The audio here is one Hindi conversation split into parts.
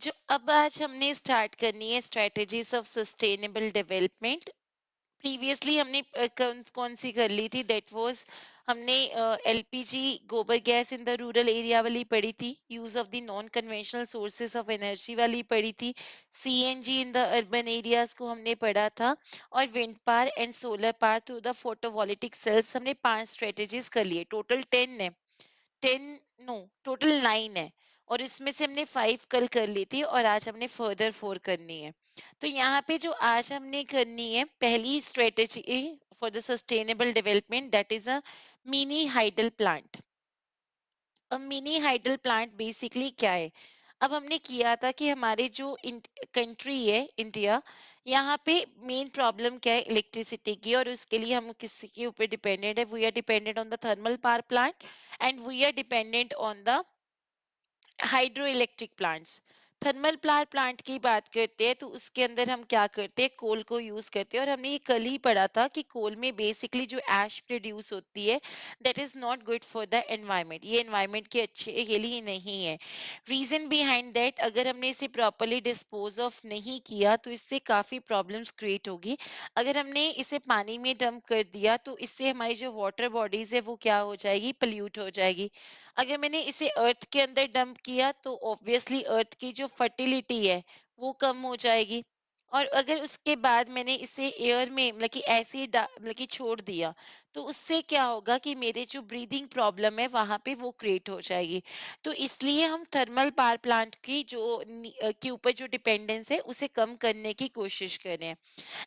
जो अब आज हमने स्टार्ट करनी है strategies of sustainable development. Previously हमने कौन सी कर ली थी, दैट वाज हमने एलपीजी गोबर gas in the rural area वाली पढ़ी थी, use of the non conventional sources of energy वाली पढ़ी थी, CNG in the urban areas को हमने पढ़ा था, और wind power and solar power through the photovoltaic sales हमने 5 स्ट्रेटेजीज कर लिए। टोटल 10 है, 10, नो, टोटल 9 है, और इसमें से हमने 5 कल कर ली थी और आज हमने फर्दर 4 करनी है। तो यहाँ पे जो आज हमने करनी है पहली strategy for the sustainable development, that is a mini hydel plant. अब मिनी हाइडल प्लांट बेसिकली क्या है? अब हमने किया था कि हमारे जो कंट्री है इंडिया, यहाँ पे मेन प्रॉब्लम क्या है, इलेक्ट्रिसिटी की, और उसके लिए हम किसी के ऊपर डिपेंडेंट है, we are dependent on the thermal power plant and we are dependent on the hydro electric plants. Thermal power plant की बात करते हैं तो उसके अंदर हम क्या करते हैं, कोल को यूज करते हैं, और हमने ये कल ही पढ़ा था कि कोल में बेसिकली जो ऐश प्रोड्यूस होती है, that is not good for the environment, ये एनवायरमेंट के अच्छे के लिए नहीं है। रीजन बिहाइंड दैट, अगर हमने इसे प्रॉपरली डिस्पोज ऑफ नहीं किया तो इससे काफी प्रॉब्लम्स क्रिएट होगी। अगर हमने इसे पानी में डंप कर दिया तो इससे हमारी जो वाटर बॉडीज है वो क्या हो जाएगी, पोल्यूट हो जाएगी। अगर मैंने इसे अर्थ के अंदर डंप किया तो ऑब्वियसली अर्थ की जो फर्टिलिटी है वो कम हो जाएगी। और अगर उसके बाद मैंने इसे एयर में मतलब कि ऐसे ही मतलब कि छोड़ दिया तो उससे क्या होगा कि मेरे जो ब्रीदिंग प्रॉब्लम है वहां पे वो क्रिएट हो जाएगी। तो इसलिए हम थर्मल पावर प्लांट की जो के ऊपर जो डिपेंडेंस है उसे कम करने की कोशिश करें।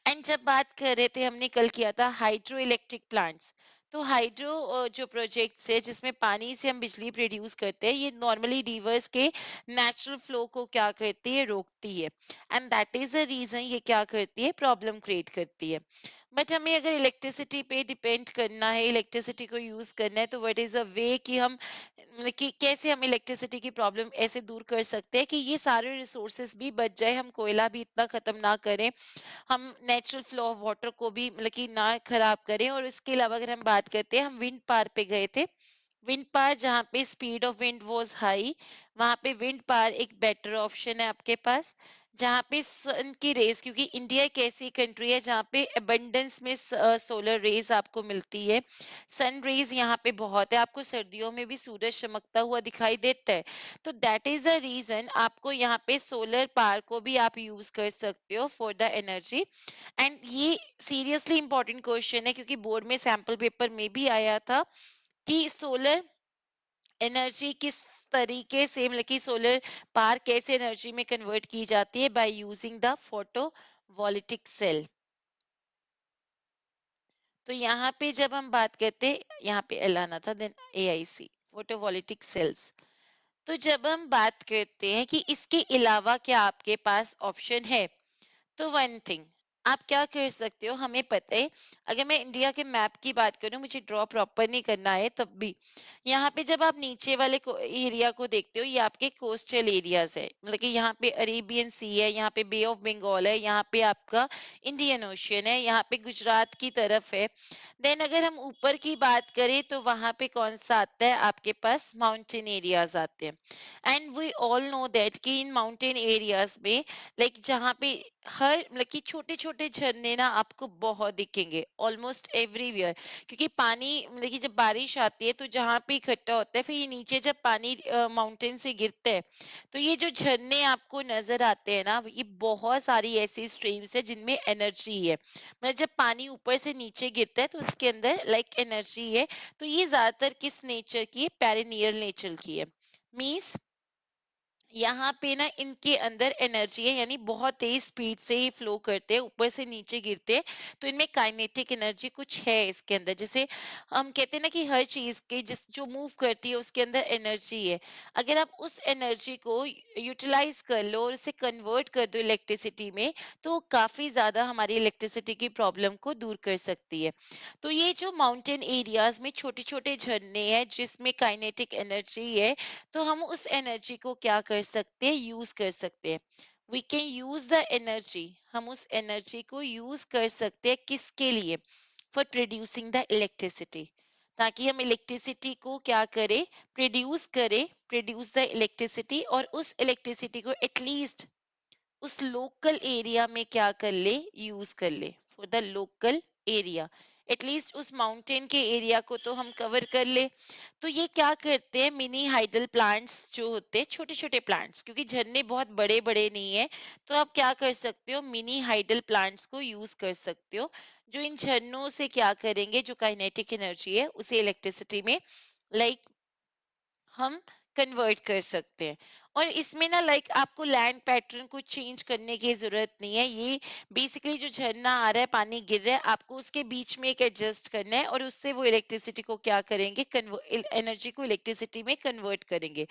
एंड जब बात कर रहे थे, हमने कल किया था हाइड्रो इलेक्ट्रिक प्लांट्स। तो हाइड्रो जो प्रोजेक्ट्स है जिसमें पानी से हम बिजली प्रोड्यूस करते हैं, ये नॉर्मली रिवर्स के नेचुरल फ्लो को क्या करती है, रोकती है। And that is a reason ये क्या करती है, प्रॉब्लम क्रिएट करती है। बट हमें अगर इलेक्ट्रिसिटी पे डिपेंड करना है, इलेक्ट्रिसिटी को यूज करना है, तो व्हाट इज अ वे कि हम मतलब कि कैसे हम इलेक्ट्रिसिटी की प्रॉब्लम ऐसे दूर कर सकते हैं कि ये सारे रिसोर्सेस भी बच जाए, हम कोयला भी इतना खत्म ना करें, हम नेचुरल फ्लो ऑफ वाटर को भी मतलब कि ना खराब करें। और इसके अलावा अगर हम बात करते हैं, हम विंड पावर पे गए थे। विंड पावर जहाँ पे speed of wind was high, वहां पे विंड पावर एक बेटर ऑप्शन है आपके पास। जहाँ पे सन की रेस, क्योंकि इंडिया एक ऐसी कंट्री है जहाँ पे अबंडेंस में सोलर रेज आपको मिलती है, सन रेज यहाँ पे बहुत है, आपको सर्दियों में भी सूरज चमकता हुआ दिखाई देता है। तो दैट इज अ रीजन आपको यहाँ पे सोलर पावर को भी आप यूज कर सकते हो फॉर द एनर्जी। एंड ये सीरियसली इंपॉर्टेंट क्वेश्चन है क्योंकि बोर्ड में सैंपल पेपर में भी आया था कि सोलर एनर्जी किस तरीके से मतलब कि सोलर पावर कैसे एनर्जी में कन्वर्ट की जाती है, by using the photovoltaic cell. तो यहाँ पे जब हम बात करते, यहाँ पे एल आना था, देन एआईसी, फोटोवोल्टिक सेल्स। तो जब हम बात करते हैं कि इसके अलावा क्या आपके पास ऑप्शन है, तो वन थिंग आप क्या कर सकते हो, हमें पता है, अगर मैं इंडिया के मैप की बात करूं, मुझे ड्रॉ प्रॉपर नहीं करना है तब भी, यहाँ पे जब आप नीचे वाले एरिया को देखते हो, ये आपके कोस्टल एरियाज है, मतलब कि यहाँ पे अरेबियन सी है, यहाँ पे बे ऑफ बंगाल है, यहाँ पे आपका इंडियन ओशियन है, यहाँ पे गुजरात की तरफ है। देन अगर हम ऊपर की बात करें तो वहां पे कौन सा आता है, आपके पास माउंटेन एरियाज आते हैं। And we all know that कि इन माउंटेन एरियाज में, लाइक जहाँ पे हर मतलब कि छोटे छोटे झरने ना आपको बहुत दिखेंगे ऑलमोस्ट एवरीवेयर, क्योंकि पानी मतलब कि जब बारिश आती है तो जहाँ पे इकट्ठा होता है, फिर ये नीचे जब पानी माउंटेन से गिरता है, तो ये जो झरने आपको नजर आते हैं ना, ये बहुत सारी ऐसी स्ट्रीम्स है जिनमें एनर्जी है। मतलब जब पानी ऊपर से नीचे गिरता है तो उसके अंदर लाइक एनर्जी है। तो ये ज्यादातर किस नेचर की है, पेरिनियल नेचर की है। मीन्स यहाँ पे ना इनके अंदर एनर्जी है, यानी बहुत तेज स्पीड से ही फ्लो करते हैं, ऊपर से नीचे गिरते हैं। तो इनमें काइनेटिक एनर्जी कुछ है इसके अंदर, जैसे हम कहते हैं ना कि हर चीज के जिस जो मूव करती है उसके अंदर एनर्जी है। अगर आप उस एनर्जी को यूटिलाइज कर लो और उसे कन्वर्ट कर दो इलेक्ट्रिसिटी में, तो काफी ज्यादा हमारी इलेक्ट्रिसिटी की प्रॉब्लम को दूर कर सकती है। तो ये जो माउंटेन एरियाज में छोटे छोटे झरने हैं जिसमें काइनेटिक एनर्जी है, तो हम उस एनर्जी को क्या कर सकते हैं, यूज कर सकते हैं। We can use the energy, हम उस एनर्जी को यूज कर सकते हैं किसके लिए, फॉर प्रोड्यूसिंग द इलेक्ट्रिसिटी। ताकि हम इलेक्ट्रिसिटी को क्या करें, प्रोड्यूस द इलेक्ट्रिसिटी, और उस इलेक्ट्रिसिटी को एटलीस्ट उस लोकल एरिया में क्या कर ले, यूज कर ले, for the local area. At least उस माउंटेन के एरिया को तो हम कवर कर ले। तो ये क्या करते हैं, मिनी हाइडल प्लांट्स जो होते हैं, छोटे छोटे प्लांट्स, क्योंकि झरने बहुत बड़े बड़े नहीं है, तो आप क्या कर सकते हो, मिनी हाइडल प्लांट्स को यूज कर सकते हो, जो इन झरनों से क्या करेंगे, जो काइनेटिक एनर्जी है उसे इलेक्ट्रिसिटी में लाइक हम कन्वर्ट कर सकते हैं। और इसमें ना लाइक आपको लैंड पैटर्न को चेंज करने की जरूरत नहीं है। ये बेसिकली जो झरना आ रहा है, पानी गिर रहा है, आपको उसके बीच में एक एडजस्ट करना है, और उससे वो इलेक्ट्रिसिटी को क्या करेंगे, एनर्जी को इलेक्ट्रिसिटी में कन्वर्ट करेंगे।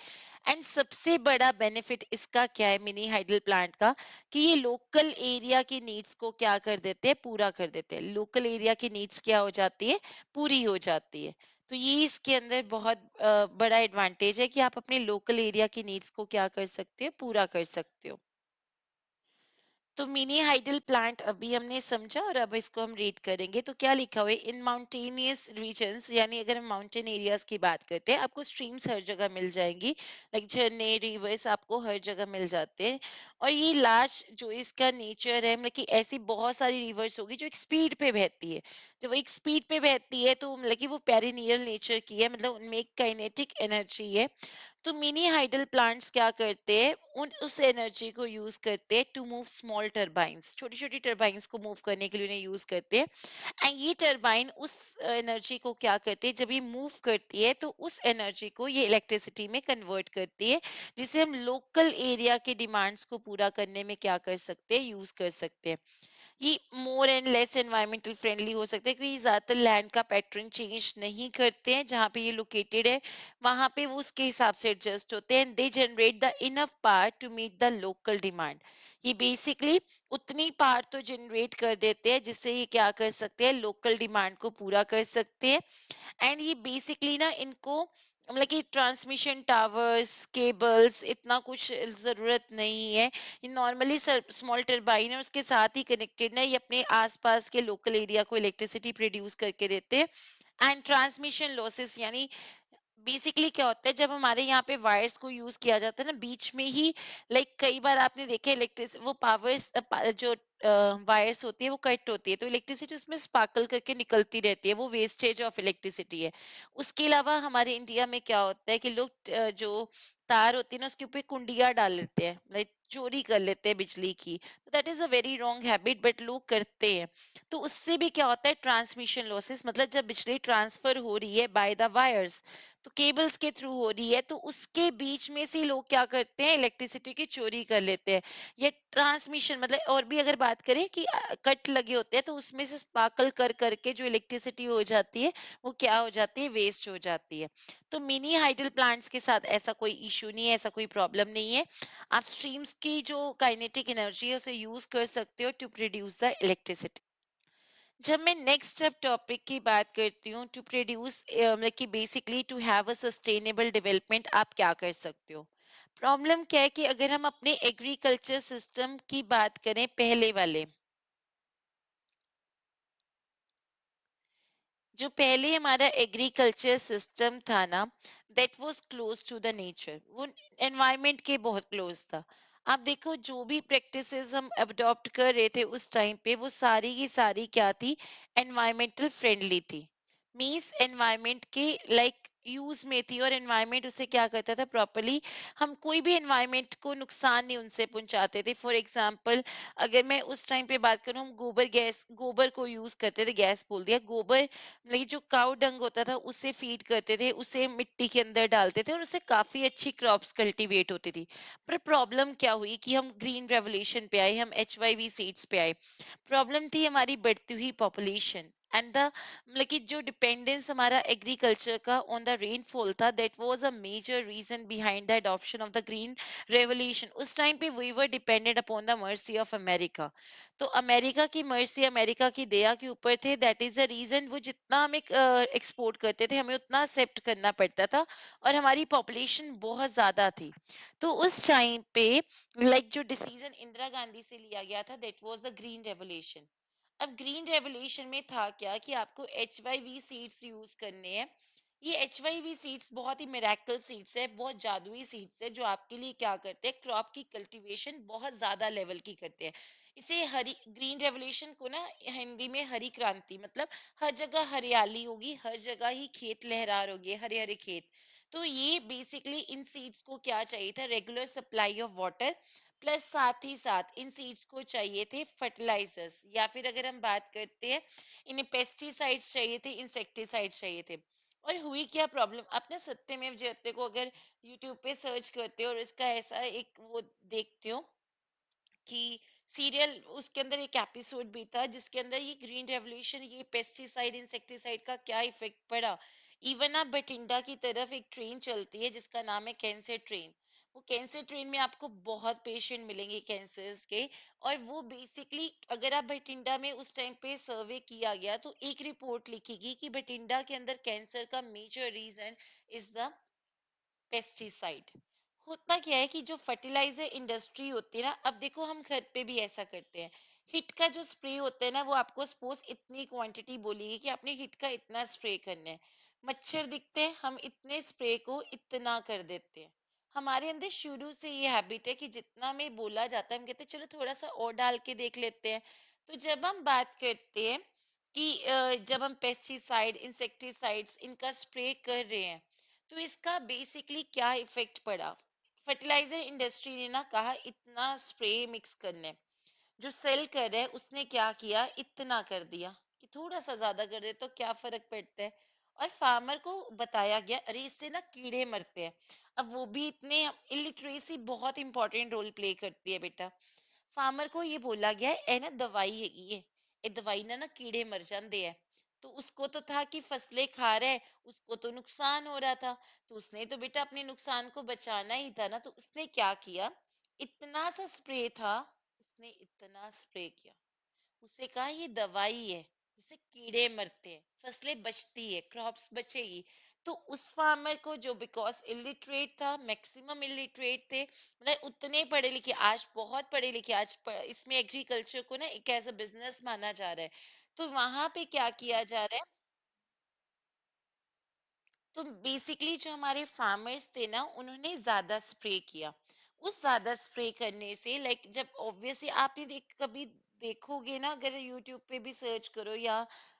एंड सबसे बड़ा बेनिफिट इसका क्या है, मिनी हाइडल प्लांट का, कि ये लोकल एरिया की नीड्स को क्या कर देते हैं, पूरा कर देते हैं। लोकल एरिया की नीड्स क्या हो जाती है, पूरी हो जाती है। तो ये इसके अंदर बहुत बड़ा एडवांटेज है कि आप अपने लोकल एरिया की नीड्स को क्या कर सकते हो, पूरा कर सकते हो। तो मिनी हाइडल प्लांट अभी हमने समझा, और अब इसको हम रीड करेंगे। तो क्या लिखा हुआ है, इन माउंटेनियस रीजन्स, यानी अगर हम माउंटेन एरियाज की बात करते हैं, आपको स्ट्रीम्स हर जगह मिल जाएंगी, लाइक झरने, रिवर्स आपको हर जगह मिल जाते हैं। और ये लार्ज जो इसका नेचर है, मतलब कि ऐसी बहुत सारी रिवर्स होगी जो एक स्पीड पे बहती है। जब वो एक स्पीड पे बहती है तो मतलब कि वो पेरिनियल नेचर की है, मतलब उनमें एक काइनेटिक एनर्जी है। तो मिनी हाइडल प्लांट्स क्या करते हैं, उन उस एनर्जी को यूज करते हैं टू मूव स्मॉल टरबाइंस, छोटी छोटी टरबाइंस को मूव करने के लिए उन्हें यूज करते हैं। एंड ये टरबाइन उस एनर्जी को क्या करती है, जब ये मूव करती है तो उस एनर्जी को ये इलेक्ट्रिसिटी में कन्वर्ट करती है, जिसे हम लोकल एरिया के डिमांड्स को पूरा करने में क्या कर सकते हैं, यूज कर सकते हैं। ये more and less environmental friendly हो सकता है, क्योंकि ज्यादातर लैंड का पैटर्न चेंज नहीं करते हैं, जहाँ पे ये लोकेटेड है वहां पे वो उसके हिसाब से एडजस्ट होते हैं। They generate the enough power to meet the local demand. ये बेसिकली उतनी पावर तो जनरेट कर देते हैं जिससे ये क्या कर सकते हैं, लोकल डिमांड को पूरा कर सकते हैं। एंड ये बेसिकली ना इनको मतलब कि ट्रांसमिशन टावर्स, केबल्स, इतना कुछ जरूरत नहीं है। ये नॉर्मली स्मॉल टरबाइन है, उसके साथ ही कनेक्टेड ना, ये अपने आसपास के लोकल एरिया को इलेक्ट्रिसिटी प्रोड्यूस करके देते हैं। एंड ट्रांसमिशन लॉसेस, यानी बेसिकली क्या होता है, जब हमारे यहाँ पे वायर्स को यूज किया जाता है ना बीच में ही, लाइक कई बार आपने देखा इलेक्ट्रिस वो पावर्स जो वायर्स होती है वो कट होती है, तो इलेक्ट्रिसिटी उसमें स्पार्कल करके निकलती रहती है, वो वेस्टेज ऑफ इलेक्ट्रिसिटी है। उसके अलावा हमारे इंडिया में क्या होता है कि लोग जो तार होती है ना उसके ऊपर कुंडिया डाल लेते हैं, लाइक चोरी कर लेते हैं बिजली की। तो that is a very wrong habit, but लोग करते हैं। तो उससे भी क्या होता है, ट्रांसमिशन लॉसेस, मतलब जब बिजली ट्रांसफर हो रही है बाय द वायर्स, तो केबल्स के थ्रू हो रही है, तो उसके बीच में से लोग क्या करते हैं, इलेक्ट्रिसिटी की चोरी कर लेते हैं। ये ट्रांसमिशन मतलब, और भी अगर बात करें कि कट लगे होते हैं तो उसमें से स्पार्कल कर करके जो इलेक्ट्रिसिटी हो जाती है वो क्या हो जाती है, वेस्ट हो जाती है। तो मिनी हाइडल प्लांट्स के साथ ऐसा कोई इशू नहीं है, ऐसा कोई प्रॉब्लम नहीं है। आप स्ट्रीम्स की जो काइनेटिक एनर्जी है उसे यूज कर सकते हो टू प्रोड्यूस द इलेक्ट्रिसिटी। जब मैं नेक्स्ट स्टेप टॉपिक की बात करती हूँ, टू प्रोड्यूस मतलब कि basically to have a sustainable development, आप क्या कर सकते हो। प्रॉब्लम क्या है कि अगर हम अपने एग्रीकल्चर सिस्टम की बात करें, पहले वाले जो पहले हमारा एग्रीकल्चर सिस्टम था ना, that was close to the nature, वो एनवायरनमेंट के बहुत क्लोज था। आप देखो जो भी प्रैक्टिसेस हम अडॉप्ट कर रहे थे उस टाइम पे, वो सारी की सारी क्या थी, एनवायरमेंटल फ्रेंडली थी। मीन्स एनवायरनमेंट के लाइक यूज में थी, और एनवायरनमेंट उसे क्या करता था प्रॉपरली, हम कोई भी एनवायरनमेंट को नुकसान नहीं उनसे पहुंचाते थे। फॉर एग्जाम्पल, अगर मैं उस टाइम पे बात करूं, हम गोबर गैस, गोबर को यूज करते थे, गैस बोल दिया, गोबर नहीं, जो काउ डंग होता था उसे फीड करते थे, उसे मिट्टी के अंदर डालते थे, और उससे काफी अच्छी क्रॉप्स कल्टीवेट होती थी। पर प्रॉब्लम क्या हुई कि हम ग्रीन रेवोल्यूशन पे आए, हम HYV सीड्स पे आए। प्रॉब्लम थी हमारी बढ़ती हुई पॉपुलेशन, एंड द मतलब कि जो डिपेंडेंस हमारा एग्रीकल्चर का ऑन द रेनफॉल था, that was a major reason behind the adoption of the green revolution. उस टाइम पे we were dependent upon the mercy of America. तो अमेरिका की मर्जी, अमेरिका की दया के ऊपर थे, दैट इज द रीजन वो जितना हम एक्सपोर्ट करते थे हमें उतना एक्सेप्ट करना पड़ता था, और हमारी पॉपुलेशन बहुत ज्यादा थी। तो उस टाइम पे लाइक जो डिसीजन इंदिरा गांधी से लिया गया था, that was the green revolution. अब ग्रीन रेवोल्यूशन में था क्या कि आपको HYV सीड्स यूज करने हैं। ये HYV सीड्स बहुत ही मिरेकल सीड्स है, बहुत जादुई सीड्स है, जो आपके लिए क्या करते हैं, क्रॉप की कल्टीवेशन बहुत ज्यादा लेवल की करते हैं। इसे हरी ग्रीन रेवोल्यूशन को ना हिंदी में हरी क्रांति, मतलब हर जगह हरियाली होगी, हर जगह ही खेत लहरा होंगे, हरे हरे खेत। तो ये बेसिकली इन सीड्स को क्या चाहिए था, regular supply of water, plus साथ ही साथ इन सीड्स को चाहिए थे फर्टिलाइजर्स, या फिर अगर हम बात करते हैं इन्हें पेस्टिसाइड्स चाहिए थे, इंसेक्टिसाइड्स चाहिए थे। और हुई क्या प्रॉब्लम, आप ना सत्यमेव जयते को अगर यूट्यूब पे सर्च करते हो और इसका ऐसा एक वो देखते हो कि सीरियल, उसके अंदर एक एपिसोड भी था जिसके अंदर ये ग्रीन रेवोल्यूशन, ये पेस्टिसाइड इंसेक्टिसाइड का क्या इफेक्ट पड़ा। इवन आप बठिंडा की तरफ एक ट्रेन चलती है जिसका नाम है कैंसर ट्रेन। वो कैंसर ट्रेन में आपको बहुत पेशेंट मिलेंगे कैंसर्स के। और वो बेसिकली अगर आप बठिंडा में उस टाइम पे सर्वे किया गया तो एक रिपोर्ट लिखेगी कि बठिंडा के अंदर कैंसर का major reason is the pesticide. होता क्या है कि जो फर्टिलाइजर इंडस्ट्री होती है ना, अब देखो हम घर पे भी ऐसा करते हैं, हिट का जो स्प्रे होता है ना, वो आपको सपोज इतनी क्वांटिटी बोलेगी कि आपने हिट का इतना स्प्रे करना है। मच्छर दिखते हैं, हम इतने स्प्रे को इतना कर देते हैं। हमारे अंदर शुरू से ये हैबिट है कि जितना में बोला जाता है हम कहते हैं चलो थोड़ा सा और डाल के देख लेते हैं। तो जब हम बात करते हैं कि जब हम पेस्टिसाइड इंसेक्टिसाइड्स इनका स्प्रे कर रहे हैं, तो इसका बेसिकली क्या इफेक्ट पड़ा। फर्टिलाइजर इंडस्ट्री ने ना कहा इतना स्प्रे मिक्स करना है। जो सेल कर रहा है उसने क्या किया, इतना कर दिया कि थोड़ा सा ज्यादा कर दे तो क्या फर्क पड़ता है। और फार्मर को बताया गया अरे इससे ना कीड़े मरते हैं। अब वो भी इतने, इलिटरेसी बहुत इंपॉर्टेंट रोल प्ले करती है बेटा। फार्मर को ये बोला गया है ना दवाई है ये दवाई ना ना कीड़े मर जाते हैं। तो उसको तो था कि फसलें खा रहे, उसको तो नुकसान हो रहा था। तो उसने तो बेटा अपने नुकसान को बचाना ही था ना, तो उसने क्या किया, इतना सा स्प्रे था, उसने इतना स्प्रे किया। उससे कहा ये दवाई है जिससे कीड़े मरते हैं, फसलें बचती है, क्रॉप्स बचेगी। तो उस फार्मर को जो बिकॉज इलिटरेट था, मैक्सिमम इलिटरेट थे, मतलब उतने पढ़े लिखे, आज बहुत पढ़े लिखे, इसमें एग्रीकल्चर को ना एक एज अ बिजनेस माना जा रहा है। तो वहां पे क्या किया जा रहा है, तो बेसिकली जो हमारे फार्मर्स थे ना उन्होंने ज्यादा स्प्रे किया। उस ज्यादा स्प्रे करने से लाइक जब ऑब्वियसली आपने कभी देखोगे ना, अगर यूट्यूब पे भी सर्च करो या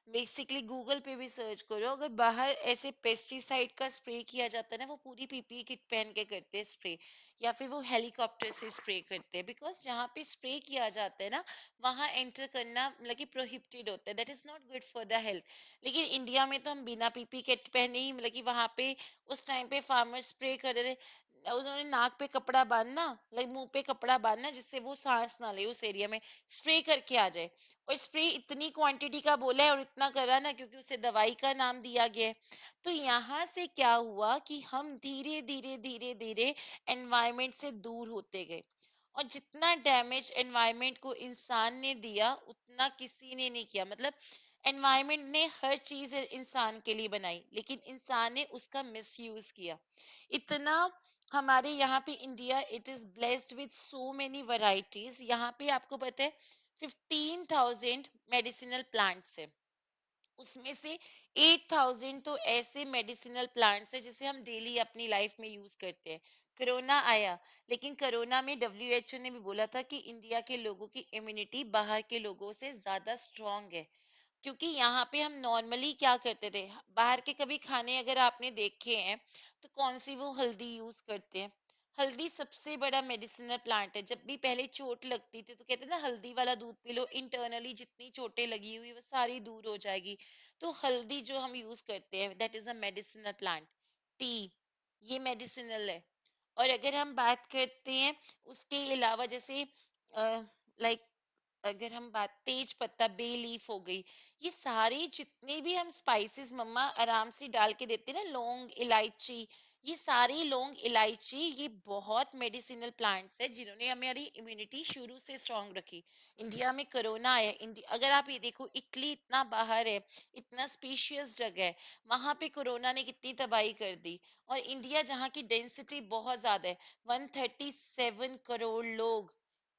बेसिकली गूगल पे भी सर्च करो, अगर बाहर ऐसे पेस्टिसाइड का स्प्रे किया जाता है ना, वो पूरी पीपी किट पहन के करते हैं स्प्रे, या फिर वो हेलीकॉप्टर से स्प्रे करते हैं। बिकॉज जहाँ पे स्प्रे किया जाता है ना, वहां एंटर करना मतलब कि प्रोहिबिटेड होता है, that is not good for the health. लेकिन इंडिया में तो हम बिना पीपी किट पहने ही, मतलब कि वहां पे उस टाइम पे फार्मर स्प्रे कर रहे थे, उन्होंने नाक पे कपड़ा बांधना, लाइक मुंह पे कपड़ा बांधना जिससे वो सांस ना ले उस एरिया में, स्प्रे करके आ जाए। और स्प्रे इतनी क्वांटिटी का बोला है और इतना करा ना, क्योंकि उसे दवाई का नाम दिया गया है। तो यहाँ से क्या हुआ कि हम धीरे धीरे धीरे धीरे एनवायरमेंट से दूर होते गए। और जितना डैमेज एनवायरमेंट को इंसान ने दिया उतना किसी ने नहीं किया। मतलब एनवायरमेंट ने हर चीज इंसान के लिए बनाई, लेकिन इंसान ने उसका मिसयूज किया इतना। हमारे यहाँ पे India it is blessed with so many varieties. यहाँ पे आपको पता है 15,000 मेडिसिनल प्लांट्स है, उसमें से 8,000 तो ऐसे मेडिसिनल प्लांट्स है जिसे हम डेली अपनी लाइफ में यूज करते हैं। कोरोना आया, लेकिन कोरोना में WHO ने भी बोला था कि इंडिया के लोगों की इम्यूनिटी बाहर के लोगों से ज्यादा स्ट्रांग है। क्योंकि यहाँ पे हम नॉर्मली क्या करते थे, बाहर के कभी खाने अगर आपने देखे हैं तो कौन सी वो हल्दी यूज करते हैं। हल्दी सबसे बड़ा मेडिसिनल प्लांट है। जब भी पहले चोट लगती थी तो कहते ना हल्दी वाला दूध पी लो, इंटरनली जितनी चोटें लगी हुई वो सारी दूर हो जाएगी। तो हल्दी जो हम यूज करते हैं that is a medicinal plant. T, ये मेडिसिनल है। और अगर हम बात करते हैं उसके अलावा, जैसे लाइक अगर हम बात तेज पत्ता, बे लीफ हो गई, ये सारे जितने भी हम स्पाइसेस मम्मा आराम से डाल के देते हैं ना, लौंग इलायची, ये सारी लौंग इलायची ये बहुत मेडिसिनल प्लांट्स है जिन्होंने हमारी इम्यूनिटी शुरू से स्ट्रांग रखी। इंडिया में कोरोना आया, इंडिया अगर आप ये देखो इटली इतना बाहर है, इतना स्पेशियस जगह है, वहां पे कोरोना ने कितनी तबाही कर दी। और इंडिया जहाँ की डेंसिटी बहुत ज्यादा है, 137 करोड़ लोग,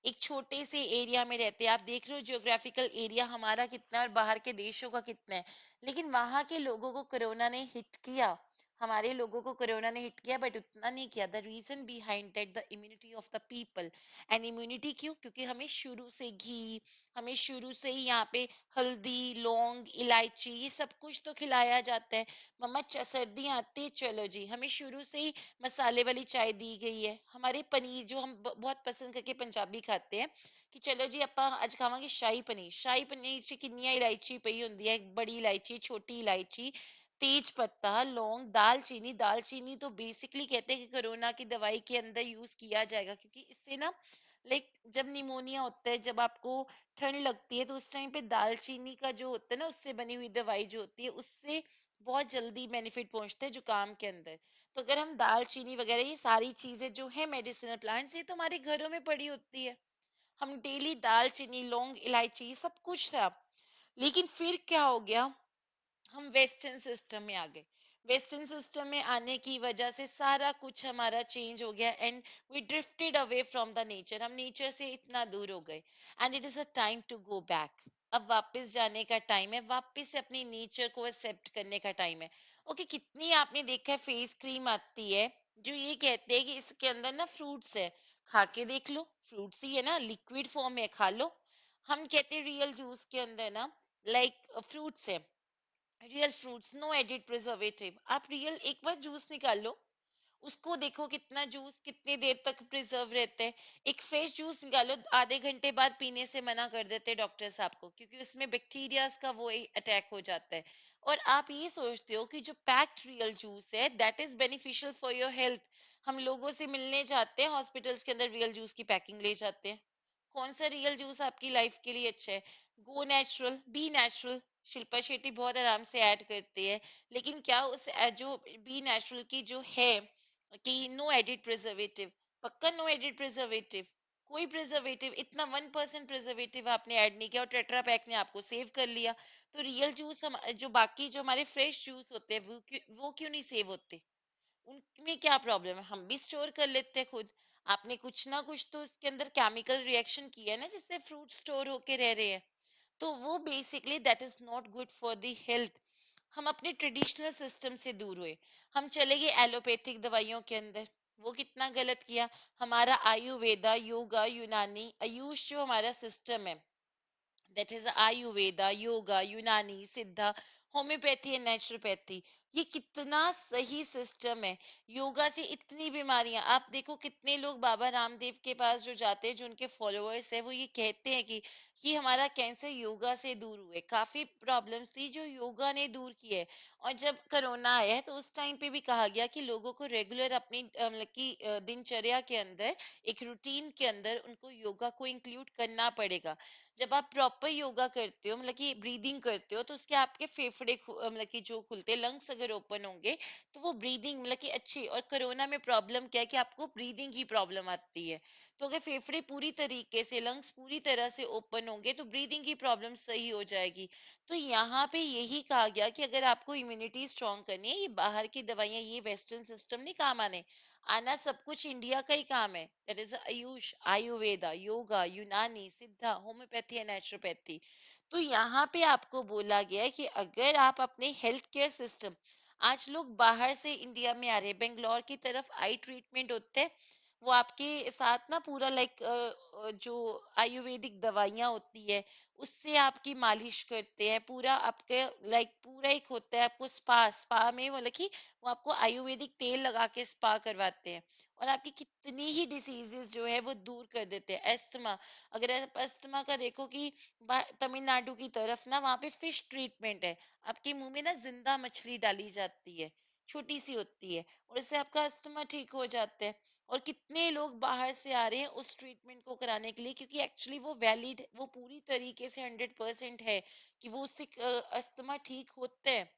एक छोटे से एरिया में रहते हैं, आप देख रहे हो जियोग्राफिकल एरिया हमारा कितना है और बाहर के देशों का कितना है, लेकिन वहां के लोगों को कोरोना ने हिट किया, हमारे लोगों को कोरोना ने हिट किया बट उतना नहीं किया। The reason behind that the immunity of the people. And immunity क्यों? क्योंकि हमें शुरू से घी, हमें शुरू से ही यहाँ पे हल्दी, लौंग, इलायची, ये सब कुछ तो खिलाया जाता है। मम्मा सर्दी आती है, चलो जी हमें शुरू से ही मसाले वाली चाय दी गई है। हमारे पनीर जो हम बहुत पसंद करके पंजाबी खाते हैं कि चलो जी ਆਪਾਂ ਅੱਜ ਖਾਵਾਂਗੇ ਸ਼ਾਹੀ ਪਨੀਰ ਚ ਕਿੰਨੀਆਂ ਇਲਾਇਚੀ ਪਈ ਹੁੰਦੀ ਹੈ, ਬੜੀ ਇਲਾਇਚੀ, छोटी इलायची, तेज पत्ता, लौंग, दालचीनी तो बेसिकली कहते हैं कि कोरोना की दवाई के अंदर यूज किया जाएगा, क्योंकि इससे ना लाइक जब निमोनिया होता है, जब आपको ठंड लगती है, तो उस टाइम पे दालचीनी का जो होता है ना, उससे बनी हुई दवाई जो होती है, उससे बहुत जल्दी बेनिफिट पहुंचता है जुकाम के अंदर। तो अगर हम दालचीनी वगैरह ये सारी चीजें जो है मेडिसिनल प्लांट्स, ये तो हमारे घरों में पड़ी होती है, हम डेली दालचीनी, लौंग, इलायची, ये सब कुछ था। लेकिन फिर क्या हो गया, हम वेस्टर्न सिस्टम में आ गए। वेस्टर्न सिस्टम में आने की वजह से सारा कुछ हमारा चेंज हो गया and we drifted away from the nature, हम नेचर से इतना दूर हो गए। And it is a time to go back. अब वापस जाने का टाइम है, वापस से अपनी नेचर को एक्सेप्ट करने का टाइम है। ओके, कितनी आपने देखा है फेस क्रीम आती है जो ये कहते हैं कि इसके अंदर ना फ्रूट्स है, खा के देख लो, फ्रूट्स ही है ना, लिक्विड फॉर्म में खा लो। हम कहते हैं रियल जूस के अंदर ना लाइक फ्रूट्स है, real fruits, no added preservative. आप रियल एक बार जूस निकाल लो, उसको देखो कितना जूस कितने देर तक प्रिजर्व रहता है। एक फ्रेश जूस निकालो, आधे घंटे बाद पीने से मना कर देते हैं डॉक्टर्स आपको, क्योंकि उसमें बैक्टीरियाज का वो अटैक हो जाता है। और आप ये सोचते हो कि जो पैक्ड रियल जूस है that is beneficial for your health. हम लोगों से मिलने जाते हैं हॉस्पिटल्स के अंदर, रियल जूस की पैकिंग ले जाते हैं। कौन सा रियल जूस आपकी लाइफ के लिए अच्छा है? Go natural, be natural, Shilpa Shetty बहुत आराम से ऐड करती है। लेकिन क्या उस जो बी नेचुरल की जो है कि नो एडिड प्रिजर्वेटिव, पक्का नो एडिड प्रिजर्वेटिव, कोई प्रिजर्वेटिव, इतना 1% प्रिजर्वेटिव आपने ऐड नहीं किया और टेट्रा पैक ने आपको सेव कर लिया। तो रियल जूस हम जो बाकी जो हमारे फ्रेश जूस होते हैं वो क्यों नहीं सेव होते? उनमें क्या प्रॉब्लम है? हम भी स्टोर कर लेते हैं खुद। आपने कुछ ना कुछ तो उसके अंदर केमिकल रिएक्शन किया है ना, जिससे फ्रूट स्टोर होके रह रहे हैं। तो वो basically that is not good for the health. हम अपने ट्रेडिशनल सिस्टम से दूर हुए, हम चले गए एलोपैथिक दवाइयों के अंदर। वो कितना गलत किया। हमारा आयुर्वेदा, योगा, यूनानी, आयुष जो हमारा सिस्टम है, दैट इज आयुर्वेदा, योगा, यूनानी, सिद्धा, होम्योपैथी एंड नेचुरोपैथी, ये कितना सही सिस्टम है। योगा से इतनी बीमारियां, आप देखो कितने लोग बाबा रामदेव के पास जो जाते हैं, जो उनके फॉलोअर्स है, वो ये कहते हैं कि हमारा कैंसर योगा से दूर हुए। काफी प्रॉब्लम्स थी जो योगा ने दूर की है। और जब कोरोना आया है तो उस टाइम पे भी कहा गया कि लोगों को रेगुलर अपनी मतलब कि दिनचर्या के अंदर, एक रूटीन के अंदर उनको योगा को इंक्लूड करना पड़ेगा। जब आप प्रॉपर योगा करते हो, मतलब कि ब्रीदिंग करते हो, तो उसके आपके फेफड़े मतलब कि जो खुलते हैं, लंग्स अगर ओपन होंगे तो वो ब्रीदिंग मतलब कि अच्छी। और कोरोना में प्रॉब्लम क्या है कि आपको ब्रीदिंग की प्रॉब्लम आती है। तो अगर फेफड़े पूरी तरीके से, लंग्स पूरी तरह से ओपन होंगे तो ब्रीदिंग की प्रॉब्लम सही हो जाएगी। तो यहाँ पे यही कहा गया कि अगर आपको इम्यूनिटी स्ट्रांग करनी है, ये बाहर की दवाइयां, ये वेस्टर्न सिस्टम नहीं काम आने, आना सब कुछ इंडिया का ही काम है। दैट इज आयुष, आयुर्वेदा, योगा, यूनानी, सिद्धा, होम्योपैथी एंड नेचुरोपैथी। तो यहाँ पे आपको बोला गया है कि अगर आप अपने हेल्थ केयर सिस्टम, आज लोग बाहर से इंडिया में आ रहे हैं, बेंगलोर की तरफ आई ट्रीटमेंट होते हैं, वो आपके साथ ना पूरा लाइक जो आयुर्वेदिक दवाइयाँ होती है उससे आपकी मालिश करते हैं, पूरा आपके लाइक पूरा एक होता है आपको स्पा, स्पा में मतलब कि वो आपको आयुर्वेदिक तेल लगा के स्पा करवाते हैं और आपकी कितनी ही डिसीजेस जो है वो दूर कर देते हैं। अस्थमा, अगर आप अस्थमा का देखो कि तमिलनाडु की तरफ ना वहाँ पे फिश ट्रीटमेंट है, आपके मुंह में ना जिंदा मछली डाली जाती है, छोटी सी होती है, और इससे आपका अस्थमा ठीक हो जाता है। और कितने लोग बाहर से आ रहे हैं उस ट्रीटमेंट को कराने के लिए, क्योंकि एक्चुअली वो वैलिड, वो पूरी तरीके से 100% है कि वो उससे अस्थमा ठीक होते हैं।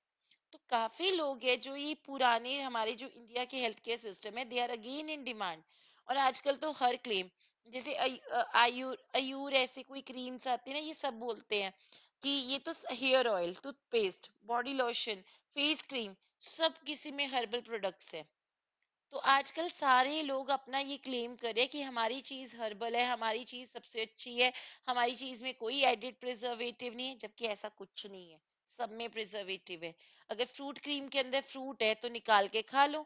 तो काफी लोग हैं जो ये पुराने हमारे जो इंडिया के हेल्थ केयर सिस्टम है, they are again in demand. और आजकल तो हर क्लेम, जैसे आयुर आयुर ऐसे कोई क्रीम्स आती है ना, ये सब बोलते हैं कि ये तो hair oil, toothpaste, body lotion, face cream, सब किसी में हर्बल प्रोडक्ट्स है। तो आजकल सारे लोग अपना ये क्लेम कर रहे हैं कि हमारी चीज हर्बल है, हमारी चीज सबसे अच्छी है, हमारी चीज में कोई एडिड प्रिजर्वेटिव नहीं है, जबकि ऐसा कुछ नहीं है। सब में प्रिजर्वेटिव है। अगर फ्रूट क्रीम के अंदर फ्रूट है तो निकाल के खा लो।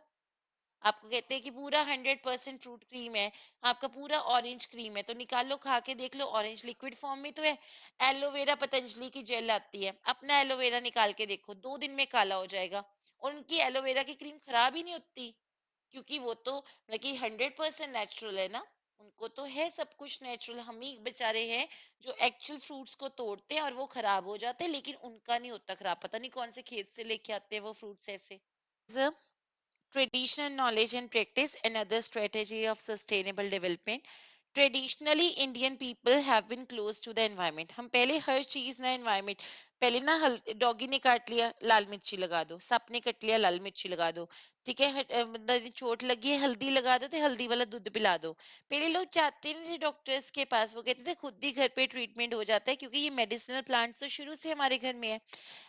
आपको कहते हैं कि पूरा 100% फ्रूट क्रीम है, आपका पूरा ऑरेंज क्रीम है, तो निकाल लो, खा के देख लो, ऑरेंज लिक्विड फॉर्म में तो है। एलोवेरा, पतंजलि की जेल आती है, अपना एलोवेरा निकाल के देखो, 2 दिन में काला हो जाएगा। और उनकी एलोवेरा की क्रीम खराब ही नहीं होती, क्योंकि वो तो मतलब कि 100% नेचुरल है ना। उनको तो है सब कुछ नेचुरल, हम ही बेचारे हैं जो एक्चुअल फ्रूट्स को तोड़ते हैं और वो खराब हो जाते हैं, लेकिन उनका नहीं होता खराब, पता नहीं कौन से खेत से लेके आते हैं वो फ्रूट्स ऐसे। Traditional knowledge and practice, another strategy of sustainable development. Traditionally Indian people have been close to the environment. हम पहले हर चीज ना environment, पहले ना डॉगी ने काट लिया, लाल मिर्ची लगा दो, सांप ने कट लिया, लाल मिर्ची लगा दो, ठीक है, मतलब चोट लगी है, हल्दी लगा दो, तो हल्दी वाला दूध पिला दो। पहले लोग जाते नहीं थे डॉक्टर्स के पास, वो कहते थे खुद ही घर पे ट्रीटमेंट हो जाता है, क्योंकि ये मेडिसिनल प्लांट्स तो शुरू से हमारे घर में है।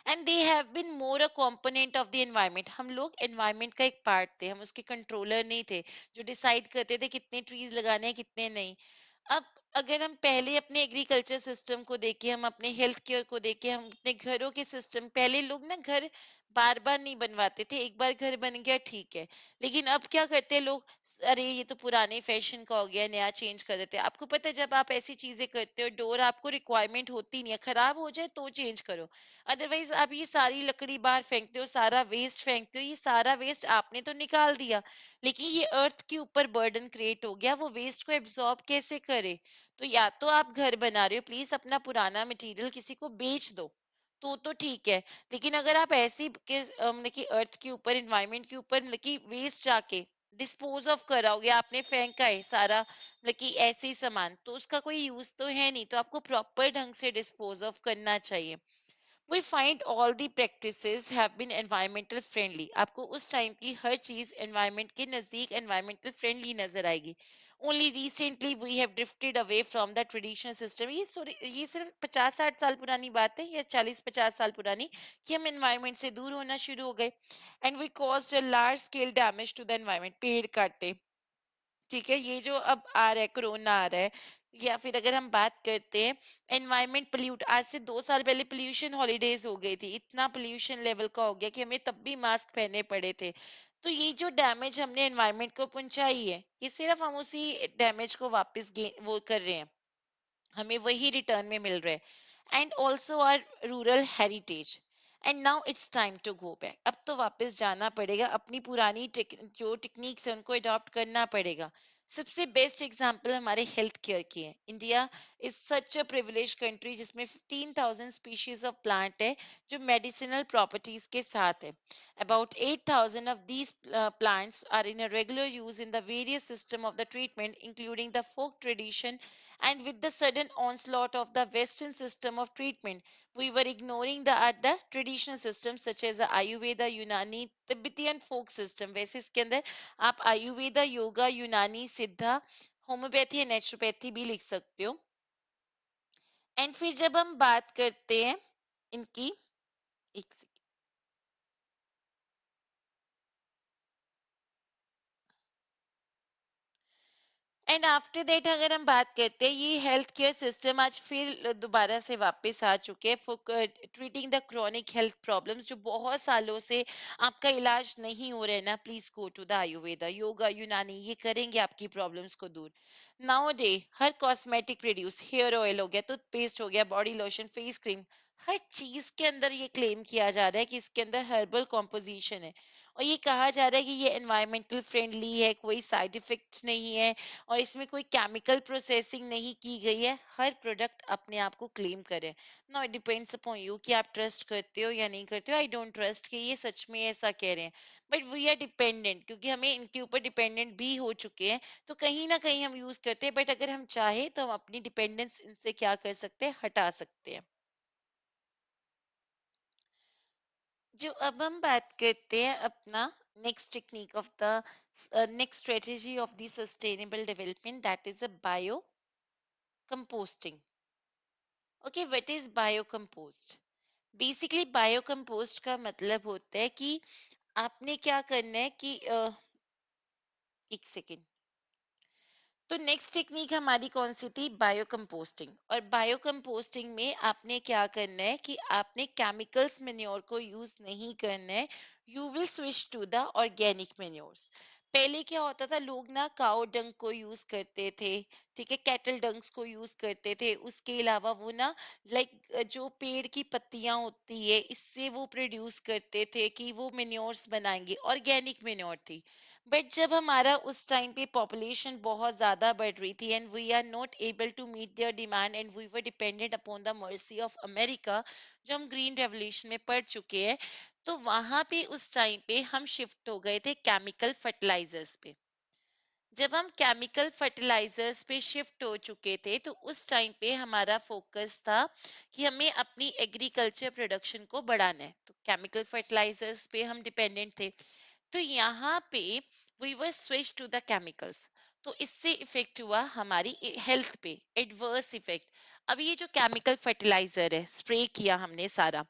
And they have been more a component of the environment. हम लोग एनवायरनमेंट का एक पार्ट थे, हम उसके कंट्रोलर नहीं थे जो डिसाइड करते थे कितने ट्रीज लगाने हैं कितने नहीं। अब अगर हम पहले अपने एग्रीकल्चर सिस्टम को देखें, हम अपने हेल्थ केयर को देखें, हम अपने घरों के सिस्टम, पहले लोग ना घर बार बार नहीं बनवाते थे, एक बार घर बन गया ठीक है। लेकिन अब क्या करते हैं लोग, अरे ये तो पुराने फैशन का हो गया, नया चेंज कर देते हैं। आपको पता है जब आप ऐसी चीजें करते हो, डोर आपको रिक्वायरमेंट होती नहीं है, खराब हो जाए तो चेंज करो। अदरवाइज आप ये सारी लकड़ी बाहर फेंकते हो, सारा वेस्ट फेंकते हो, ये सारा वेस्ट आपने तो निकाल दिया, लेकिन ये अर्थ के ऊपर बर्डन क्रिएट हो गया, वो वेस्ट को एब्जॉर्ब कैसे करे। तो या तो आप घर बना रहे हो, प्लीज अपना पुराना मटेरियल किसी को बेच दो, तो ठीक है। लेकिन अगर आप ऐसी मतलब कि अर्थ के ऊपर, एनवायरमेंट के ऊपर, मतलब कि वेस्ट जाके डिस्पोज ऑफ कराओगे, आपने फेंका है सारा मतलब कि ऐसे ही सामान, तो उसका कोई यूज तो है नहीं, तो आपको प्रॉपर ढंग से डिस्पोज ऑफ करना चाहिए। We find all the practices have been environmental friendly। आपको उस टाइम की हर चीज environment के नजदीक environmental friendly नजर आएगी। Only recently we have drifted away from the traditional system। ये सिर्फ 50-60 साल पुरानी बात है, या 40-50 साल पुरानी, कि हम environment से दूर होना शुरू हो गए। And we caused a large scale damage to the environment। पेड़ काटे, ठीक है, ये जो अब आ रहा है, कोरोना आ रहा है, या फिर अगर हम बात करते हैं एनवायरमेंट पोल्यूट, आज से 2 साल पहले पोल्यूशन हॉलीडेज हो गई थी, इतना पोल्यूशन लेवल का हो गया कि हमें तब भी मास्क पहनने पड़े थे। तो ये जो डैमेज हमने एनवायरमेंट को पहुंचाई है, ये सिर्फ हम उसी डैमेज को वापस वो कर रहे हैं, हमें वही रिटर्न में मिल रहा है। And also our rural heritage. And now it's time to go back. अब तो वापस जाना पड़ेगा, अपनी पुरानी जो टेक्निक्स है उनको अडॉप्ट करना पड़ेगा। सबसे बेस्ट एग्जांपल हमारे हेल्थ केयर की है। India is such a privilege country जिसमें 15,000 स्पीशीज ऑफ प्लांट है जो मेडिसिनल प्रॉपर्टीज के साथ है। About 8,000 of these plants are in a regular use in the various system of the treatment, including the folk tradition. And with the sudden onslaught of the Western system of treatment, we were ignoring the traditional systems such as the Ayurveda, Unani, Tibetan folk system। वैसे इसके अंदर आप आयुर्वेदा, योगा, यूनानी, सिद्धा, होम्योपैथी या नेचुरोपैथी भी लिख सकते हो। एंड फिर जब हम बात करते हैं इनकी, एक एंड आफ्टर दैट अगर हम बात करते हैं, ये हेल्थ केयर सिस्टम आज फिर दोबारा से वापस आ चुके हैं for treating the chronic health problems, जो बहुत सालों से आपका इलाज नहीं हो रहा है ना, please go to the ayurveda, yoga, Unani, ये करेंगे आपकी प्रॉब्लम्स को दूर। नाउ डे हर कॉस्मेटिक प्रोड्यूस, हेयर ऑयल हो गया, टूथपेस्ट हो गया, बॉडी लोशन, फेस क्रीम, हर चीज के अंदर ये क्लेम किया जा रहा है कि इसके अंदर हर्बल कॉम्पोजिशन है, और ये कहा जा रहा है कि ये एनवायरमेंटल फ्रेंडली है, कोई साइड इफेक्ट्स नहीं है, और इसमें कोई केमिकल प्रोसेसिंग नहीं की गई है। हर प्रोडक्ट अपने आप को क्लेम करे। Now it depends upon you कि आप ट्रस्ट करते हो या नहीं करते हो। आई डोंट ट्रस्ट कि ये सच में ऐसा कह रहे हैं, बट वी आर डिपेंडेंट, क्योंकि हमें इनके ऊपर डिपेंडेंट भी हो चुके हैं, तो कहीं ना कहीं हम यूज करते हैं। बट अगर हम चाहे तो हम अपनी डिपेंडेंस इनसे क्या कर सकते हैं, हटा सकते हैं। जो अब हम बात करते हैं अपना next technique of the next strategy of the sustainable development, that is a bio composting. Okay, what is bio compost? Basically bio compost का मतलब होता है कि आपने क्या करना है कि एक सेकेंड। तो नेक्स्ट टेक्निक हमारी कौन सी थी? Bio composting. और बायो कंपोस्टिंग में आपने क्या करना है कि आपने केमिकल्स मेन्योर को यूज नहीं करना है। You will switch to the organic manures. पहले क्या होता था, लोग ना काउ डंग को यूज करते थे, ठीक है, कैटल डंग्स को यूज करते थे। उसके अलावा वो ना लाइक जो पेड़ की पत्तियां होती है इससे वो प्रोड्यूस करते थे कि वो मेन्योर्स बनाएंगे, ऑर्गेनिक मेन्योर थी। बट जब हमारा उस टाइम पे पॉपुलेशन बहुत ज्यादा बढ़ रही थी and we are not able to meet their demand and we were dependent upon the mercy of America, जो हम ग्रीन रेवोल्यूशन में पढ़ चुके हैं, तो वहां पे उस टाइम पे हम शिफ्ट हो गए थे केमिकल फर्टिलाइजर्स पे। जब हम केमिकल फर्टिलाइजर्स पे शिफ्ट हो चुके थे तो उस टाइम पे हमारा फोकस था कि हमें अपनी एग्रीकल्चर प्रोडक्शन को बढ़ाना है, तो केमिकल फर्टिलाइजर्स पे हम डिपेंडेंट थे। तो यहाँ पे we were switch to the chemicals. तो इससे इफेक्ट हुआ हमारी हेल्थ पे, एडवर्स इफेक्ट। अब ये जो केमिकल फर्टिलाइजर है स्प्रे किया हमने सारा,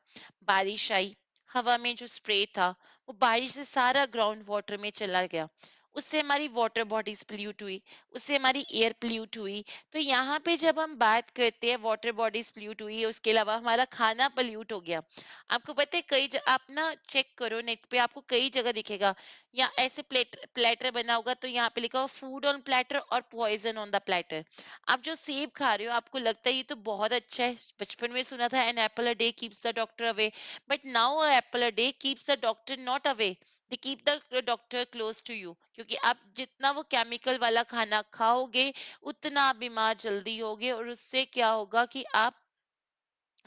बारिश आई, हवा में जो स्प्रे था वो बारिश से सारा ग्राउंड वाटर में चला गया, उससे हमारी वाटर बॉडीज पोल्यूट हुई, उससे हमारी एयर पोल्यूट हुई। तो यहाँ पे जब हम बात करते हैं वाटर बॉडीज पोल्यूट हुई, उसके अलावा हमारा खाना पोल्यूट हो गया। आपको पता है आप ना चेक करो नेट पे, आपको कई जगह दिखेगा, या ऐसे प्लेटर बना होगा तो यहाँ पे लिखा हो फूड ऑन प्लेटर और पॉइजन ऑन द प्लेटर। आप जो सेब खा रहे हो आपको लगता है ये तो बहुत अच्छा है, बचपन में सुना था an apple a day keeps the doctor away, but now a apple a day keeps the doctor not away, they keep the doctor close to you. क्योंकि आप जितना वो केमिकल वाला खाना खाओगे उतना आप बीमार जल्दी होगे, और उससे क्या होगा कि आप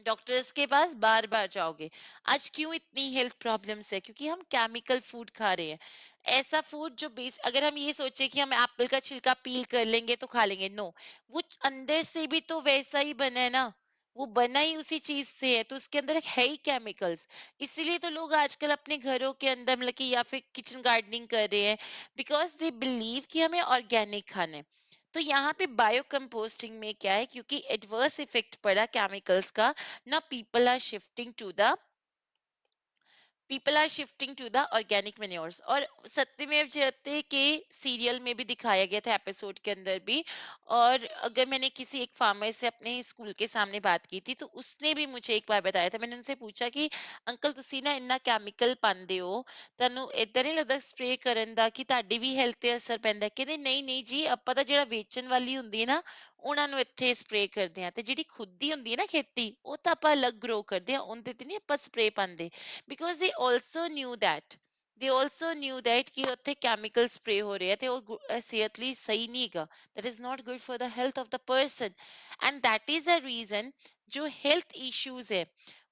डॉक्टर्स के पास बार बार जाओगे। आज क्यों इतनी हेल्थ प्रॉब्लम्स है? क्योंकि हम केमिकल फूड खा रहे हैं। ऐसा फूड जो बेस, अगर हम ये सोचे कि हम एप्पल का छिलका पील कर लेंगे तो खा लेंगे, नो, वो अंदर से भी तो वैसा ही बना है ना, वो बना ही उसी चीज से है, तो उसके अंदर है ही केमिकल्स। इसीलिए तो लोग आजकल अपने घरों के अंदर मतलब कि या फिर किचन गार्डनिंग कर रहे हैं, बिकॉज दे बिलीव कि हमें ऑर्गेनिक खाना है। तो यहाँ पे बायो कंपोस्टिंग में क्या है, क्योंकि एडवर्स इफेक्ट पड़ा केमिकल्स का, now people are shifting to the organic manures। और सत्यमेव जयते के सीरियल में भी दिखाया गया था, एपिसोड के अंदर भी। और अगर मैंने किसी एक फार्मर से अपने स्कूल के सामने बात की थी तो उसने भी मुझे एक बार बताया था, मैंने उनसे पूछा कि अंकल तुसी ना इन्ना केमिकल पांदे हो, ਤੁਹਾਨੂੰ ਏਦਾਂ ਨਹੀਂ ਲੱਗਦਾ ਸਪਰੇ ਕਰਨ ਦਾ ਕਿ ਤੁਹਾਡੀ ਵੀ ਹੈਲਥ ਤੇ ਅਸਰ ਪੈਂਦਾ? ਕਹਿੰਦੇ ਨਹੀਂ ਨਹੀਂ ਜੀ, ਆਪਾਂ ਤਾਂ ਜਿਹੜਾ ਵੇਚਣ ਵਾਲੀ ਹੁੰਦੀ ਹੈ ਨਾ ਉਹਨਾਂ ਨੂੰ ਇੱਥੇ ਸਪਰੇ ਕਰਦੇ ਆ, ਤੇ ਜਿਹੜੀ ਖੁਦ ਦੀ ਹੁੰਦੀ ਹੈ ਨਾ ਖੇਤੀ ਉਹ ਤਾਂ ਆਪਾਂ ਅਲੱਗ ਗਰੋ ਕਰਦੇ ਆ, ਉਹਦੇ ਤੇ ਨਹੀਂ ਆਪਾਂ ਸਪਰੇ ਪਾਉਂਦੇ। because they also knew that कि ਉੱਥੇ chemical spray ਹੋ ਰਿਹਾ ਤੇ ਉਹ ਸਿਹਤ ਲਈ ਸਹੀ ਨਹੀਂ ਹੈਗਾ, that is not good for the health of the person। and that is a reason जो health issues है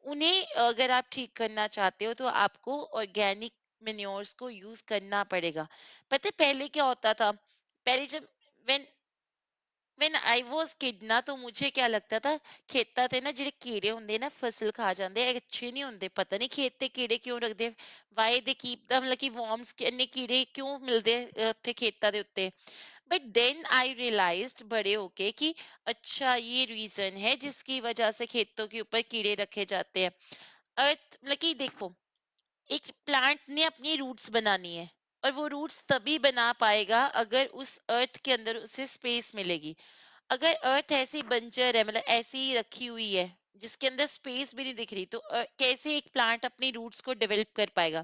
उन्हें अगर आप ठीक करना चाहते हो तो आपको organic manures को यूज करना पड़ेगा। पता है पहले क्या होता था? पहले जब when when I was kid ना, तो मुझे क्या लगता था, खेतां ते ना ਜਿਹੜੇ ਕੀੜੇ ਹੁੰਦੇ ਨਾ ਫਸਲ ਖਾ ਜਾਂਦੇ ਆ, ਅੱਛੇ ਨਹੀਂ ਹੁੰਦੇ, ਪਤਾ ਨਹੀਂ ਖੇਤ ਤੇ ਕੀੜੇ ਕਿਉਂ ਰੱਖਦੇ, ਵਾਈ ਦੇ ਕੀਪ ਦਾ ਮਤਲਬ ਕਿ ਵਰਮਸ ਕਿੰਨੇ ਕੀੜੇ ਕਿਉਂ ਮਿਲਦੇ ਉੱਥੇ ਖੇਤਾਂ ਦੇ ਉੱਤੇ। बट देन आई रियलाइज्ड बड़े होके कि अच्छा ये रीजन है जिसकी वजह से खेतों के ऊपर कीड़े रखे जाते हैं। अर्थ मतलब कि देखो, एक प्लांट ने अपनी रूट्स बनानी है, और वो रूट्स तभी बना पाएगा अगर उस अर्थ के अंदर उसे स्पेस मिलेगी। अगर अर्थ ऐसी बंजर है, मतलब ऐसी ही रखी हुई है जिसके अंदर स्पेस भी नहीं दिख रही, तो कैसे एक प्लांट अपनी रूट्स को डेवलप कर पाएगा?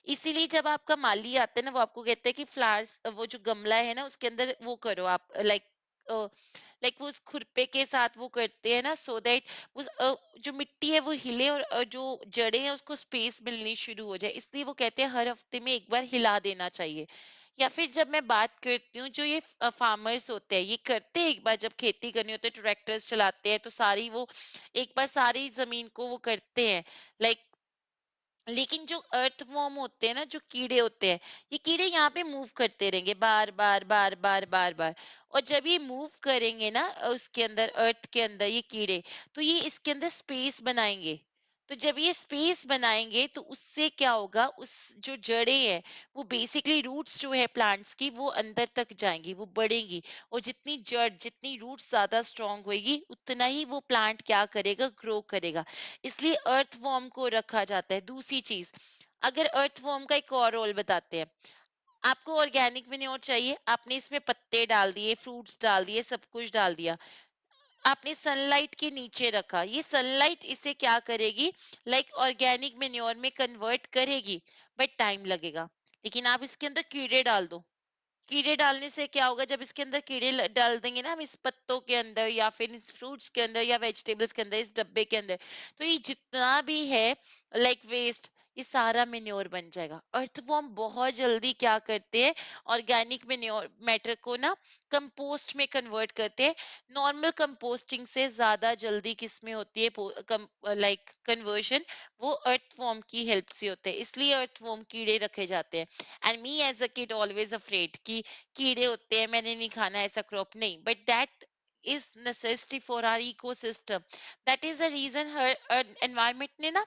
इसीलिए जब आपका माली आता है ना, वो आपको कहते हैं कि फ्लावर्स, वो जो गमला है ना उसके अंदर वो करो आप, लाइक वो उस खुरपे के साथ वो करते हैं ना, सो दैट उस जो मिट्टी है वो हिले, और जो जड़ें हैं उसको स्पेस मिलनी शुरू हो जाए। इसलिए वो कहते हैं हर हफ्ते में एक बार हिला देना चाहिए। या फिर जब मैं बात करती हूँ, जो ये फार्मर्स होते हैं ये करते हैं, एक बार जब खेती करनी होती है ट्रैक्टर्स चलाते हैं तो सारी वो एक बार सारी जमीन को वो करते हैं, लाइक। लेकिन जो अर्थ वॉर्म होते हैं ना, जो कीड़े होते हैं, ये कीड़े यहाँ पे मूव करते रहेंगे बार बार बार बार बार बार। और जब ये मूव करेंगे ना उसके अंदर, अर्थ के अंदर ये कीड़े, तो ये इसके अंदर स्पेस बनाएंगे। तो जब ये स्पेस बनाएंगे तो उससे क्या होगा, उस जो जड़ें हैं वो बेसिकली रूट्स जो है प्लांट्स की वो अंदर तक जाएंगी, वो बढ़ेंगी। और जितनी जड़, जितनी रूट्स ज्यादा स्ट्रांग होगी उतना ही वो प्लांट क्या करेगा, ग्रो करेगा। इसलिए अर्थवॉर्म को रखा जाता है। दूसरी चीज, अगर अर्थवॉर्म का एक और रोल बताते हैं, आपको ऑर्गेनिक मेन्योर चाहिए, आपने इसमें पत्ते डाल दिए, फ्रूट्स डाल दिए, सब कुछ डाल दिया, आपने सनलाइट के नीचे रखा, ये सनलाइट इसे क्या करेगी, लाइक ऑर्गेनिक मेन्योर में कन्वर्ट करेगी, बट टाइम लगेगा। लेकिन आप इसके अंदर कीड़े डाल दो, कीड़े डालने से क्या होगा, जब इसके अंदर कीड़े डाल देंगे ना हम इस पत्तों के अंदर या फिर इस फ्रूट्स के अंदर या वेजिटेबल्स के अंदर, इस डब्बे के अंदर, तो ये जितना भी है लाइक वेस्ट, ये सारा मेन्योर बन जाएगा। अर्थवर्म बहुत जल्दी क्या करते हैं, ऑर्गेनिक मेन्योर मैटर को ना कंपोस्ट में कन्वर्ट करते हैं। नॉर्मल कंपोस्टिंग से ज्यादा जल्दी किस में होती है लाइक कन्वर्जन, वो अर्थवर्म की हेल्प से होते हैं, इसलिए अर्थवर्म कीड़े रखे जाते हैं। And me as a kid always afraid कि कीड़े होते हैं, मैंने नहीं खाना ऐसा क्रॉप, नहीं, but that is necessity for our ecosystem. That is a reason, हर एनवायरमेंट ने ना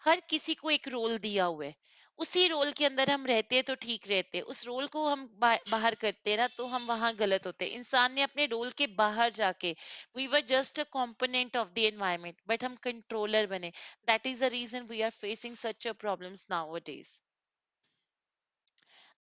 हर किसी को एक रोल दिया हुआ है, उसी रोल के अंदर हम रहते हैं तो ठीक रहते हैं, उस रोल को हम बाहर करते हैं ना तो हम वहां गलत होते हैं। इंसान ने अपने रोल के बाहर जाके, we were just a component of the environment, but हम कंट्रोलर बने। That is the reason we are facing such a problems now.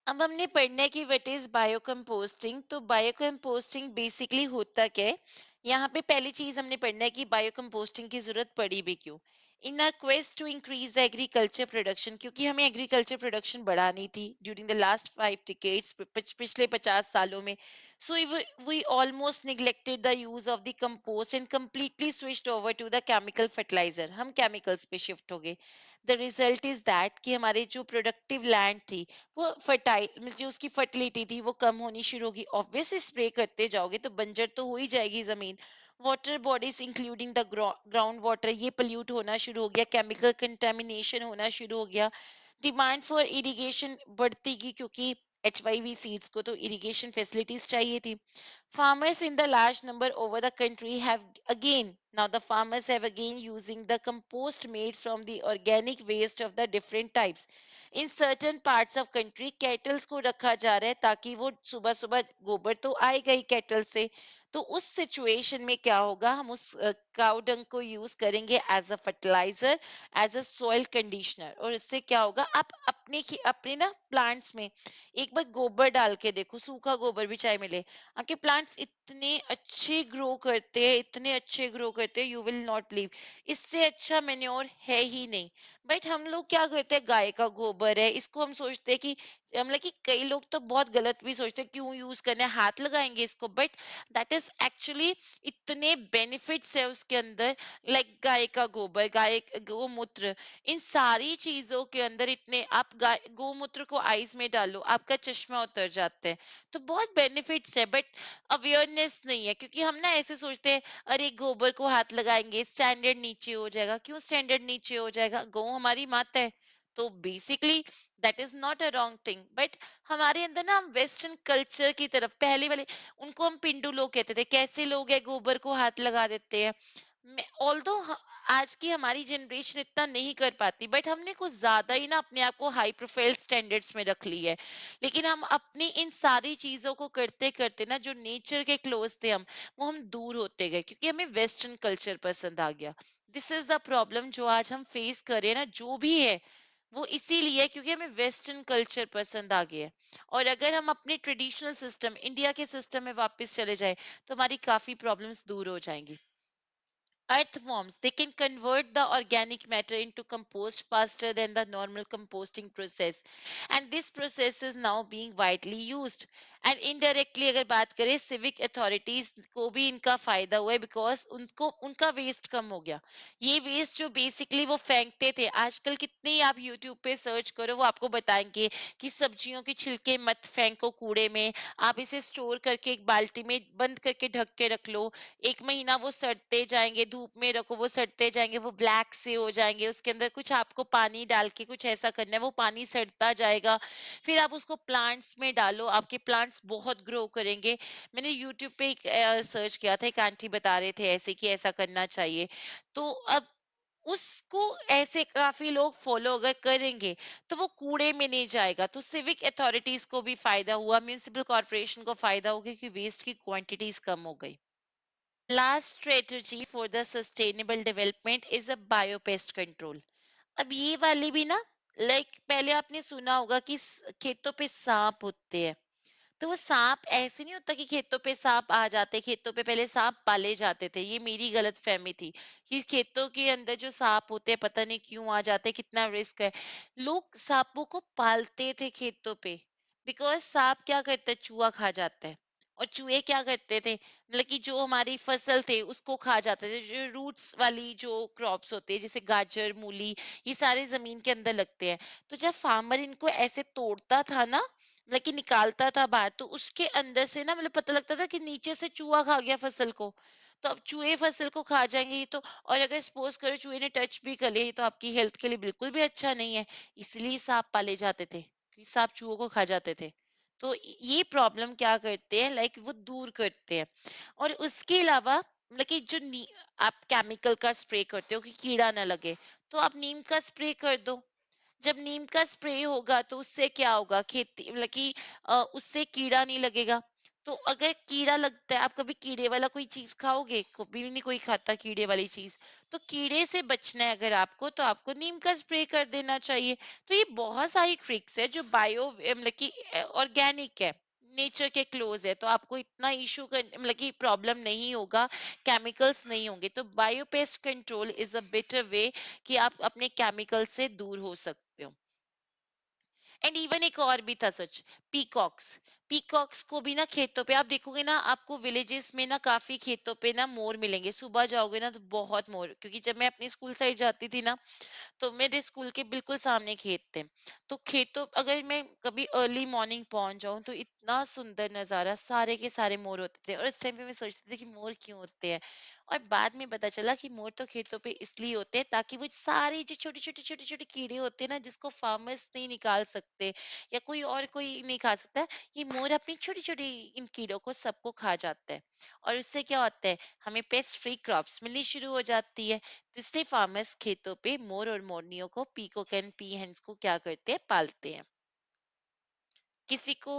अब हमने पढ़ना है कि व्हाट इज बायोकम्पोस्टिंग। तो बायोकम्पोस्टिंग बेसिकली होता क्या है, यहाँ पे पहली चीज हमने पढ़ना है कि बायोकम्पोस्टिंग की जरूरत पड़ी भी क्यों। In our quest to increase the agriculture production, क्योंकि हमें एग्रीकल्चर प्रोडक्शन बढ़ानी थी ड्यूरिंग द लास्ट 5 डिकेड्स, पिछले 50 सालों में। So we almost neglected the use of the compost and completely switched over to the chemical fertilizer, हम केमिकल्स पे शिफ्ट हो गए। द रिजल्ट इज दैट कि हमारे जो प्रोडक्टिव लैंड थी वो फर्टाइल, जो उसकी फर्टिलिटी थी वो कम होनी शुरू होगी। ऑब्वियसली स्प्रे करते जाओगे तो बंजर तो हो ही जाएगी जमीन। Water bodies including the ground water, ये पोल्यूट होना शुरू हो गया, केमिकल कंटेमिनेशन होना शुरू हो गया। डिमांड फॉर इरिगेशन बढ़ती गई, क्योंकि HYV सीड्स को तो इरिगेशन फैसिलिटीज चाहिए थी। Farmers in the large number over the country have again, now the farmers have again using the compost made from the organic waste of the different types. In certain parts of country, kettles को रखा जा रहा है ताकि वो सुबह सुबह गोबर तो आएगा ही केटल से। तो उस सिचुएशन में क्या होगा, हम उस काउ डंग को यूज करेंगे as a fertiliser, as a soil conditioner. और इससे क्या होगा, आप अपने ना प्लांट्स में एक बार गोबर डाल के देखो, सूखा गोबर भी चाहे मिले, आपके प्लांट्स इतने अच्छे ग्रो करते हैं, इतने अच्छे ग्रो करते हैं, यू विल नॉट बिलीव। इससे अच्छा मेन्योर है ही नहीं। बट हम लोग क्या करते हैं, गाय का गोबर है, इसको हम सोचते हैं कि मतलब कि कई लोग तो बहुत गलत भी सोचते हैं, क्यों यूज करना है, हाथ लगाएंगे इसको, बट दैट इज एक्चुअली इतने बेनिफिट्स है उसके अंदर। लाइक गाय का गोबर, गाय गोमूत्र, इन सारी चीजों के अंदर इतने, आप गाय गोमूत्र को आइस में डालो, आपका चश्मा उतर जाता है। तो बहुत बेनिफिट्स है, बट अवेयरनेस नहीं है, क्योंकि हम ना ऐसे सोचते हैं, अरे गोबर को हाथ लगाएंगे स्टैंडर्ड नीचे हो जाएगा, क्यों स्टैंडर्ड नीचे हो जाएगा, गौ हमारी माता है। तो basically that is not a wrong thing, but हमारे अंदर ना हम वेस्टर्न कल्चर की तरफ पहले वाले, उनको हम पिंडू लोग कहते थे, कैसे लोग हैं गोबर को हाथ लगा देते हैं। ऑल्दो आज की हमारी जनरेशन इतना नहीं कर पाती, बट हमने कुछ ज्यादा ही ना अपने आप को हाई प्रोफाइल स्टैंडर्ड्स में रख ली है। लेकिन हम अपनी इन सारी चीजों को करते करते ना, जो नेचर के क्लोज थे हम, वो हम दूर होते गए, क्योंकि हमें वेस्टर्न कल्चर पसंद आ गया। दिस इज द प्रॉब्लम जो आज हम फेस कर रहे हैं ना, जो भी है वो इसीलिए है, क्योंकि हमें वेस्टर्न कल्चर पसंद आ गया है। और अगर हम अपने ट्रेडिशनल सिस्टम, इंडिया के सिस्टम में वापस चले जाए, तो हमारी काफी प्रॉब्लम्स दूर हो जाएंगी। Earthworms, they can convert the organic matter into compost faster than the normal composting process. And this process is now being widely used. And indirectly अगर बात करें, civic authorities को भी इनका फायदा हुआ है, because उनको उनका वेस्ट कम हो गया। ये वेस्ट जो बेसिकली वो फेंकते थे, आजकल कितने ही आप यूट्यूब पे सर्च करो, वो आपको बताएंगे कि सब्जियों के छिलके मत फेंको कूड़े में, आप इसे स्टोर करके एक बाल्टी में बंद करके ढक के रख लो। 1 महीना वो सड़ते जाएंगे, धूप में रखो वो सड़ते जाएंगे, वो ब्लैक से हो जाएंगे, उसके अंदर कुछ आपको पानी डाल के कुछ ऐसा करना है, वो पानी सड़ता जाएगा। फिर आप उसको प्लांट्स में डालो, आपके प्लांट्स बहुत ग्रो करेंगे। मैंने यूट्यूब पे एक सर्च किया था, एक आंटी बता रहे थे ऐसे कि ऐसा करना चाहिए। तो अब उसको ऐसे काफी लोग फॉलो अगर करेंगे, तो वो कूड़े में नहीं जाएगा। तो सिविक अथॉरिटीज को भी फायदा हुआ, म्यूनिसिपल कॉर्पोरेशन को फायदा होगा, कि वेस्ट की क्वांटिटीज कम हो गई। Last strategy for the sustainable development is a biopest control. अब ये वाली भी ना पहले आपने सुना होगा कि खेतों पे सांप होते हैं। तो वो सांप ऐसे नहीं होता कि खेतों पे सांप आ जाते, खेतों पे पहले सांप पाले जाते थे, ये मेरी गलत फहमी थी कि खेतों के अंदर जो सांप होते हैं पता नहीं क्यों आ जाते, कितना रिस्क है। लोग सांपों को पालते थे खेतों पे, बिकॉज सांप क्या करता है, चूहा खा जाता है। और चूहे क्या करते थे, मतलब कि जो हमारी फसल थे उसको खा जाते थे, जो रूट्स वाली जो क्रॉप्स होते हैं जैसे गाजर मूली, ये सारे जमीन के अंदर लगते हैं। तो जब फार्मर इनको ऐसे तोड़ता था ना, मतलब कि निकालता था बाहर, तो उसके अंदर से ना मतलब पता लगता था कि नीचे से चूहा खा गया फसल को। तो अब चूहे फसल को खा जाएंगे ये तो, और अगर सपोज करो चूहे ने टच भी कर लिया, ये तो आपकी हेल्थ के लिए बिल्कुल भी अच्छा नहीं है। इसलिए सांप पाले जाते थे कि सांप चूहों को खा जाते थे। तो ये प्रॉब्लम क्या करते हैं, वो दूर करते हैं। और उसके अलावा मतलब कि आप केमिकल का स्प्रे करते हो कि कीड़ा ना लगे, तो आप नीम का स्प्रे कर दो। जब नीम का स्प्रे होगा तो उससे क्या होगा, खेती मतलब कि उससे कीड़ा नहीं लगेगा। तो अगर कीड़ा लगता है, आप कभी कीड़े वाला कोई चीज खाओगे, कभी नहीं कोई खाता कीड़े वाली चीज। तो कीड़े से बचना है अगर आपको, तो आपको नीम का स्प्रे कर देना चाहिए। तो ये बहुत सारी ट्रिक्स है जो बायो मतलब कि ऑर्गेनिक है, नेचर के क्लोज है, तो आपको इतना इशू कर मतलब कि प्रॉब्लम नहीं होगा, केमिकल्स नहीं होंगे। तो biopest control is a better way कि आप अपने केमिकल से दूर हो सकते हो। एंड इवन एक और भी था सच, पीकॉक्स। पीकॉक्स को भी ना खेतों पे आप देखोगे ना, आपको विलेजेस में ना काफी खेतों पे ना मोर मिलेंगे, सुबह जाओगे ना तो बहुत मोर, क्योंकि जब मैं अपनी स्कूल साइड जाती थी ना, तो मेरे स्कूल के बिल्कुल सामने खेत थे। तो खेतों अगर मैं कभी अर्ली मॉर्निंग पहुंच जाऊं तो इतना सुंदर नजारा, सारे के सारे मोर होते थे। और इस टाइम पे मैं सोचती थी कि मोर क्यों होते हैं, और बाद में पता चला कि मोर तो खेतों पे इसलिए होते हैं ताकि वो सारे जो छोटे छोटे कीड़े होते हैं ना, जिसको फार्मर्स नहीं निकाल सकते या कोई नहीं खा सकता, ये मोर अपनी छोटी छोटी इन कीड़ों को सबको खा जाता है। और उससे क्या होता है, हमें पेस्ट फ्री क्रॉप्स मिलनी शुरू हो जाती है। तो इसलिए फार्मर्स खेतों पे मोर और मोरनियों को, पीकॉक एंड पी हेन्स को क्या करते हैं, पालते हैं। किसी को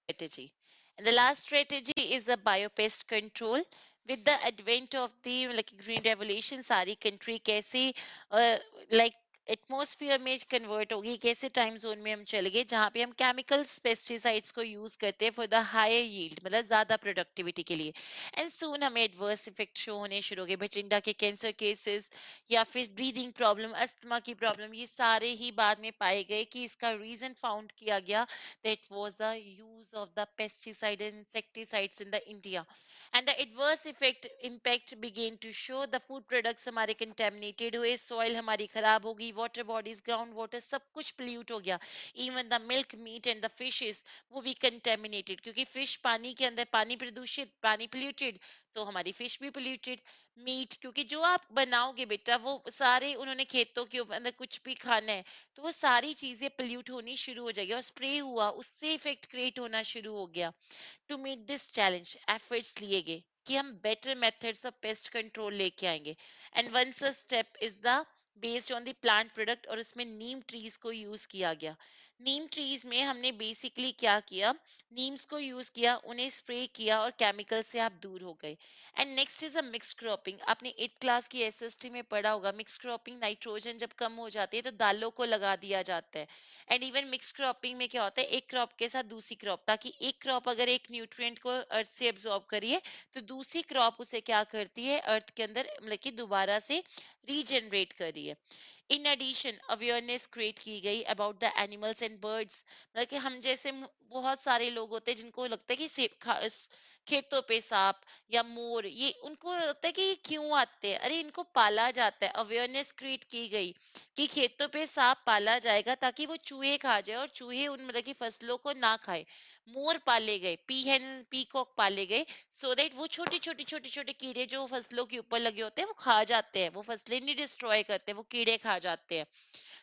strategy. And the last strategy is the biopest control. With the advent of the green revolution, सारी कंट्री कैसे लाइक एटमॉस्फेयर में कन्वर्ट होगी, कैसे टाइम जोन में हम चले गए जहाँ पे हम केमिकल्स पेस्टिसाइड्स को यूज करते हैं फॉर द हायर यील्ड, मतलब ज्यादा प्रोडक्टिविटी के लिए। एंड सून हमें एडवर्स इफेक्ट शो होने शुरू हो गए, भटिंडा के कैंसर केसेस या फिर ब्रीदिंग प्रॉब्लम, अस्थमा की प्रॉब्लम, ये सारे ही बाद में पाए गए कि इसका रीजन फाउंड किया गया, that was the use of the pesticide and insecticides in the India. And the adverse effect impact began to show, the food products हमारे contaminated हुए, soil हमारी खराब होगी, water bodies, ground water सब कुछ pollute हो गया। Even the milk, meat and the fishes वो भी contaminated, क्योंकि fish पानी के अंदर, पानी प्रदूषित, पानी polluted, तो हमारी fish भी polluted। मीट, क्योंकि जो आप बनाओगे बेटा वो सारे उन्होंने खेतों के अंदर कुछ भी खाना है, तो वो सारी चीजें पोल्यूट होनी शुरू हो जाएगी, और स्प्रे हुआ उससे इफेक्ट क्रिएट होना शुरू हो गया। To meet this challenge efforts लिए गए कि हम better methods of pest control लेके आएंगे। And one such step is the based on the plant product, और उसमें नीम ट्रीज को यूज किया गया। नीम ट्रीज में हमने बेसिकली क्या किया, नीम्स को यूज किया, उन्हें स्प्रे किया, और केमिकल से आप दूर हो गए। And next is a mix cropping. आपने 8th क्लास की एसएसटी में पढ़ा होगा, मिक्स क्रॉपिंग, नाइट्रोजन जब कम हो जाती है तो दालों को लगा दिया जाता है। एंड इवन मिक्स क्रॉपिंग में क्या होता है, एक क्रॉप के साथ दूसरी क्रॉप, ताकि एक क्रॉप अगर एक न्यूट्रिएंट को अर्थ से एब्जॉर्ब करिए, तो दूसरी क्रॉप उसे क्या करती है, अर्थ के अंदर मतलब कि दोबारा से रीजनरेट करिए। इन एडिशन अवेयरनेस क्रिएट की गई about the animals and birds, मतलब कि हम जैसे बहुत सारे लोग होते हैं जिनको लगता है कि खेतों पे सांप या मोर, ये उनको लगता है कि ये क्यों आते हैं, अरे इनको पाला जाता है। अवेयरनेस क्रिएट की गई कि खेतों पे सांप पाला जाएगा ताकि वो चूहे खा जाए, और चूहे उन मतलब की फसलों को ना खाए। मोर पाले गए, पीकॉक पाले गए, सो दैट वो छोटे छोटे कीड़े जो फसलों के ऊपर लगे होते हैं वो खा जाते हैं, वो फसलें नहीं डिस्ट्रॉय करते, वो कीड़े खा जाते हैं।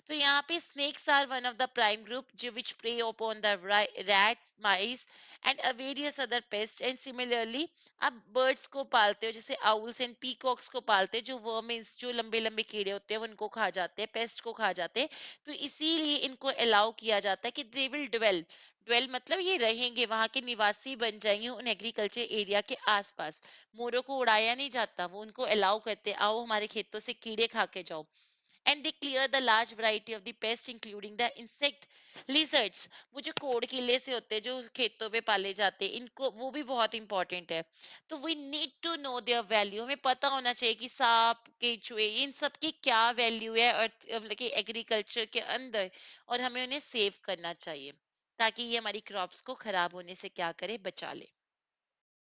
तो यहाँ पे snakes are one of the prime group जो which prey upon the rats, mice and various other pests। and similarly आप बर्ड्स को पालते हो, जैसे आउल्स एंड पीकॉक्स को पालते हो, जो वर्मिन्स, जो लंबे लंबे कीड़े होते हैं वो उनको खा जाते हैं, पेस्ट को खा जाते हैं। तो इसीलिए इनको अलाउ किया जाता है कि दे विल ड्वेल, ड्वेल मतलब ये रहेंगे, वहां के निवासी बन जाएंगे उन एग्रीकल्चर एरिया के आसपास। मोरों को उड़ाया नहीं जाता, वो उनको अलाउ करते, आओ हमारे खेतों से कीड़े खा के जाओ। And they clear the large variety of the paste including the insect lizards. वो जो कोड़कीले से होते हैं जो खेतों में पाले जाते हैं, इनको वो भी बहुत इंपॉर्टेंट है। तो we need to know their value, हमें पता होना चाहिए कि सांप केचुए इन सब की क्या वैल्यू है और मतलब कि एग्रीकल्चर के अंदर, और हमें उन्हें सेव करना चाहिए ताकि ये हमारी क्रॉप्स को खराब होने से क्या करे, बचा ले।